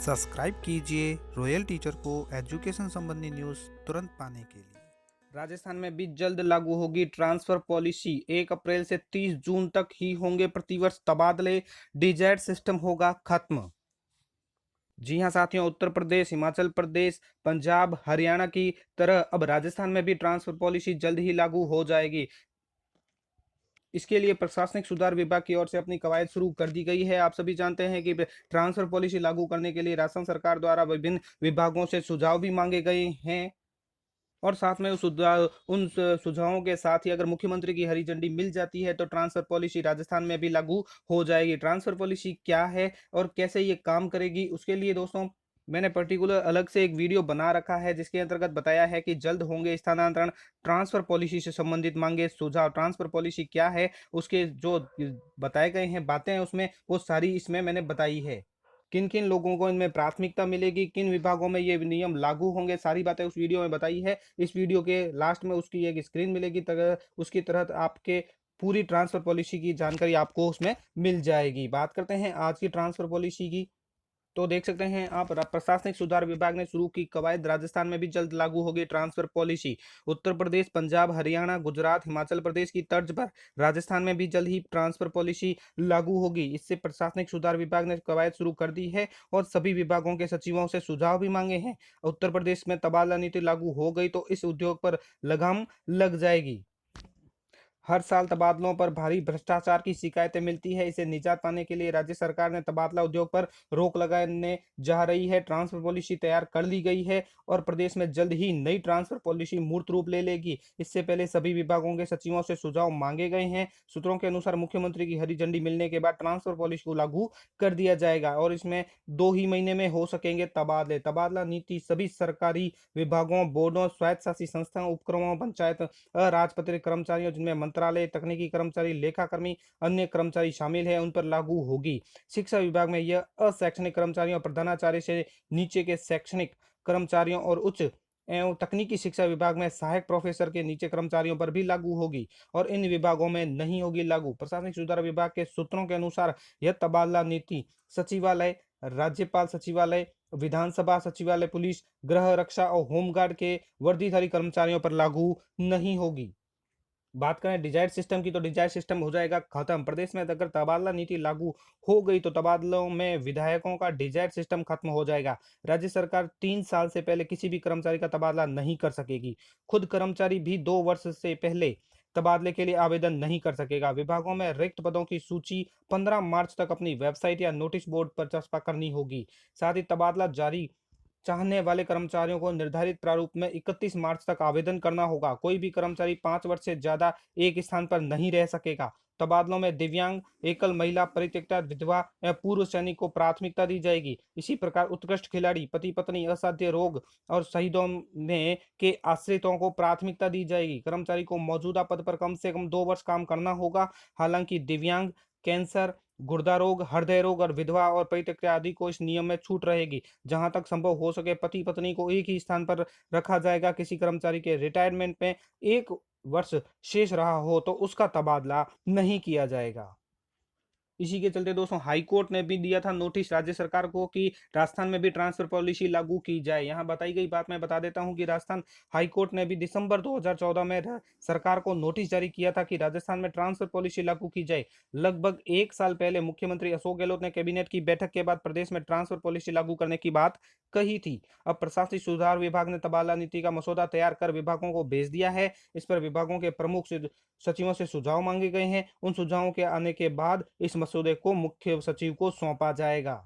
Subscribe कीजिए royal teacher को education संबंधी न्यूज़ तुरंत पाने के लिए। राजस्थान में भी जल्द लागू होगी ट्रांसफर पॉलिसी। 1 अप्रैल से 30 जून तक ही होंगे प्रतिवर्ष तबादले। डिजायर्ड सिस्टम होगा खत्म। जी हां साथियों, उत्तर प्रदेश, हिमाचल प्रदेश, पंजाब, हरियाणा की तरह अब राजस्थान में भी ट्रांसफर पॉलिसी जल्द ही लागू हो जाएगी। इसके लिए प्रशासनिक सुधार विभाग की ओर से अपनी कवायद शुरू कर दी गई है। आप सभी जानते हैं कि ट्रांसफर पॉलिसी लागू करने के लिए राजस्थान सरकार द्वारा विभिन्न विभागों से सुझाव भी मांगे गए हैं और साथ में उन सुझावों के साथ ही अगर मुख्यमंत्री की हरी झंडी मिल जाती है तो ट्रांसफर पॉलिसी राजस्थान में भी लागू हो जाएगी। ट्रांसफर पॉलिसी क्या है और कैसे ये काम करेगी, उसके लिए दोस्तों मैंने पर्टिकुलर अलग से एक वीडियो बना रखा है जिसके अंतर्गत बताया है कि जल्द होंगे स्थानांतरण। ट्रांसफर पॉलिसी से संबंधित मांगे सुझाव, ट्रांसफर पॉलिसी क्या है, उसके जो बताए गए हैं बातें हैं उसमें वो सारी इसमें मैंने बताई है। किन किन लोगों को इनमें प्राथमिकता मिलेगी, किन विभागों में ये नियम लागू होंगे, सारी बातें उस वीडियो में बताई है। इस वीडियो के लास्ट में उसकी एक स्क्रीन मिलेगी, तक उसकी तहत आपके पूरी ट्रांसफर पॉलिसी की जानकारी आपको उसमें मिल जाएगी। बात करते हैं आज की ट्रांसफर पॉलिसी की, तो देख सकते हैं आप प्रशासनिक सुधार विभाग ने शुरू की कवायद। राजस्थान में भी जल्द लागू होगी ट्रांसफर पॉलिसी। उत्तर प्रदेश, पंजाब, हरियाणा, गुजरात, हिमाचल प्रदेश की तर्ज पर राजस्थान में भी जल्द ही ट्रांसफर पॉलिसी लागू होगी। इससे प्रशासनिक सुधार विभाग ने कवायद शुरू कर दी है और सभी विभागों के सचिवों से सुझाव भी मांगे हैं। उत्तर प्रदेश में तबादला नीति लागू हो गई तो इस उद्योग पर लगाम लग जाएगी। हर साल तबादलों पर भारी भ्रष्टाचार की शिकायतें मिलती है। इसे निजात पाने के लिए राज्य सरकार ने तबादला उद्योग पर रोक लगाने जा रही है। ट्रांसफर पॉलिसी तैयार कर ली गई है और प्रदेश में जल्द ही नई ट्रांसफर पॉलिसी मूर्त रूप ले लेगी। इससे पहले सभी विभागों के सचिवों से सुझाव मांगे गए हैं। सूत्रों के अनुसार मुख्यमंत्री की हरी झंडी मिलने के बाद ट्रांसफर पॉलिसी को लागू कर दिया जाएगा और इसमें 2 ही महीने में हो सकेंगे तबादले। तबादला नीति सभी सरकारी विभागों, बोर्डों, स्वायत्त संस्थाओं, उपक्रमों, पंचायत अराजपत्रित कर्मचारियों जिनमें मंत्रालय, तकनीकी कर्मचारी, लेखाकर्मी, अन्य कर्मचारी शामिल है, उन पर लागू होगी। शिक्षा विभाग में यह अशैक्षणिक कर्मचारियों, प्रधानाचार्य से नीचे के शैक्षणिक कर्मचारियों और उच्च एवं तकनीकी शिक्षा विभाग में सहायक प्रोफेसर के नीचे कर्मचारियों पर भी लागू होगी और इन विभागों में नहीं होगी लागू। प्रशासनिक सुधार विभाग के सूत्रों के अनुसार यह तबादला नीति सचिवालय, राज्यपाल सचिवालय, विधानसभा सचिवालय, पुलिस, गृह रक्षा और होमगार्ड के वर्दीधारी कर्मचारियों पर लागू नहीं होगी। बात करें डिजायर्ड सिस्टम की, तो डिजायर्ड सिस्टम हो जाएगा खत्म। प्रदेश में अगर तबादला नीति लागू हो गई तो तबादलों में विधायकों का डिजायर्ड सिस्टम खत्म हो जाएगा। राज्य सरकार 3 साल से पहले किसी भी कर्मचारी का तबादला नहीं कर सकेगी। खुद कर्मचारी भी 2 वर्ष से पहले तबादले के लिए आवेदन नहीं कर सकेगा। विभागों में रिक्त पदों की सूची 15 मार्च तक अपनी वेबसाइट या नोटिस बोर्ड पर चस्पा करनी होगी। साथ ही तबादला जारी चाहने वाले कर्मचारियों को निर्धारित प्रारूप में 31 मार्च तक आवेदन करना होगा। कोई भी कर्मचारी 5 वर्ष से ज्यादा एक स्थान पर नहीं रह सकेगा। तबादलों में दिव्यांग, एकल महिला, परित्यक्ता, विधवा या पूर्व सैनिक को प्राथमिकता दी जाएगी। इसी प्रकार उत्कृष्ट खिलाड़ी, पति पत्नी, असाध्य रोग और शहीदों में के आश्रितों को प्राथमिकता दी जाएगी। कर्मचारी को मौजूदा पद पर कम से कम 2 वर्ष काम करना होगा। हालांकि दिव्यांग, कैंसर, गुर्दा रोग, हृदय रोग और विधवा और परित्यक्ता आदि को इस नियम में छूट रहेगी। जहां तक संभव हो सके पति पत्नी को एक ही स्थान पर रखा जाएगा। किसी कर्मचारी के रिटायरमेंट में 1 वर्ष शेष रहा हो तो उसका तबादला नहीं किया जाएगा। इसी के चलते दोस्तों हाई कोर्ट ने भी दिया था नोटिस राज्य सरकार को कि राजस्थान में भी ट्रांसफर पॉलिसी लागू की जाए। यहाँ बताई गई बात मैं बता देता हूँ कि राजस्थान हाई कोर्ट ने भी दिसंबर 2014 में सरकार को नोटिस जारी किया था कि राजस्थान में ट्रांसफर पॉलिसी लागू की जाए। लगभग 1 साल पहले मुख्यमंत्री अशोक गहलोत ने कैबिनेट की बैठक के बाद प्रदेश में ट्रांसफर पॉलिसी लागू करने की बात कही थी। अब प्रशासनिक सुधार विभाग ने तबादला नीति का मसौदा तैयार कर विभागों को भेज दिया है। इस पर विभागों के प्रमुख सचिवों से सुझाव मांगे गए हैं। उन सुझावों के आने के बाद इस मसौदे को मुख्य सचिव को सौंपा जाएगा।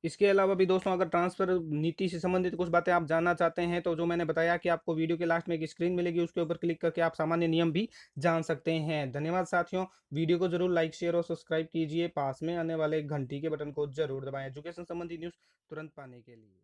इसके अलावा भी दोस्तों अगर ट्रांसफर नीति से संबंधित कुछ बातें आप जानना चाहते हैं तो जो मैंने बताया कि आपको वीडियो के लास्ट में एक स्क्रीन मिलेगी, उसके ऊपर क्लिक करके आप सामान्य नियम भी जान सकते हैं। धन्यवाद साथियों, वीडियो को जरूर लाइक, शेयर और सब्सक्राइब कीजिए। पास में आने वाले घंटी के बटन को जरूर दबाएं एजुकेशन संबंधी न्यूज़ तुरंत पाने के लिए।